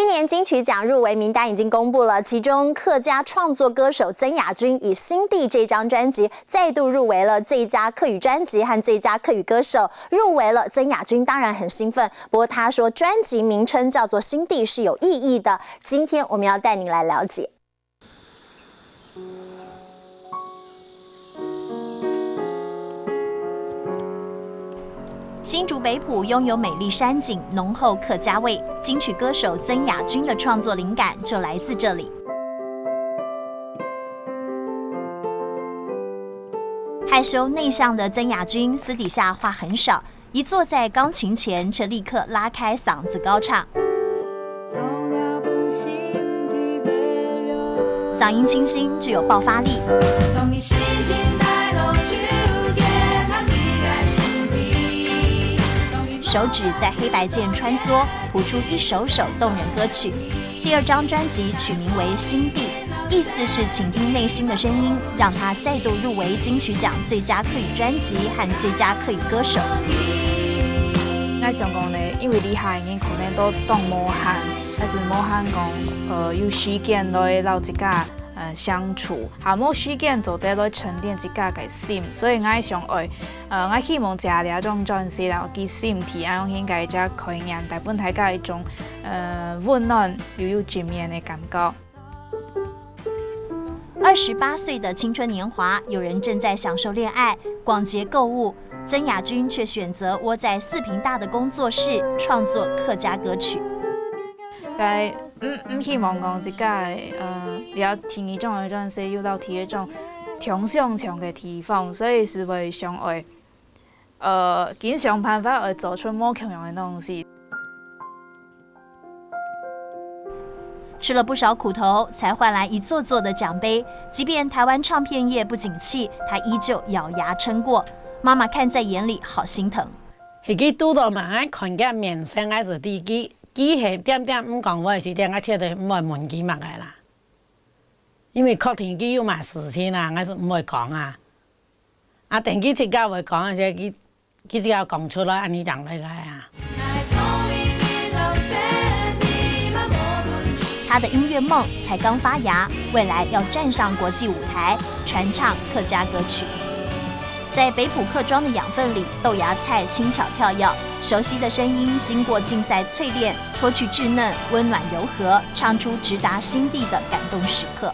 年金曲奖入围名单已经公布了，其中客家创作歌手曾雅君以《新地》这张专辑再度入围了最佳客语专辑和最佳客语歌手。入围了，曾雅君当然很兴奋，不过她说专辑名称叫做《新地》是有意义的。今天我们要带您来了解。新竹北埔拥有美丽山景、浓厚客家味，金曲歌手曾雅君的创作灵感就来自这里。害羞内向的曾雅君私底下话很少，一坐在钢琴前却立刻拉开嗓子高唱，嗓音清新，具有爆发力。手指在黑白键穿梭，谱出一首首动人歌曲。第二张专辑取名为《新地》，意思是倾听内心的声音，让他再度入围金曲奖最佳客语专辑和最佳客语歌手。我想讲呢，因为厉害人可能都当无限，但是无限讲有时间来留一家相处，下冇时间做得来沉淀自家嘅心，所以我想我希望借呢種專輯啦，嘅心體啊，用嘅只概念，帶俾大家一種溫暖又有正面嘅感覺。28歲的青春年華，有人正在享受戀愛、逛街購物，曾雅君卻選擇窩在4坪大的工作室，創作客家歌曲。唔希望講自家了聽一種嘅專輯，有到睇一種挺想唱嘅地方，所以是會想愛盡想辦法去做出more強樣嘅東西。吃了不少苦頭，才換來一座座的獎盃。即便台灣唱片業不景氣，他依舊咬牙撐過。媽媽看在眼裡，好心疼。佢拄到嘛，看見面生還是啲機係點點唔講話時點，我聽到唔會問佢乜嘅啦。因為確定佢有埋事情啊，我是唔會講啊。啊，等佢自家會講，佢自己講出來，安尼講嚟個啊。他的音樂夢才剛發芽，未來要站上國際舞台，傳唱客家歌曲。在北埔客莊的養分裡，豆芽菜輕巧跳躍，熟悉的聲音經過競賽淬煉，脫去稚嫩，溫暖柔和，唱出直達心地的感動時刻。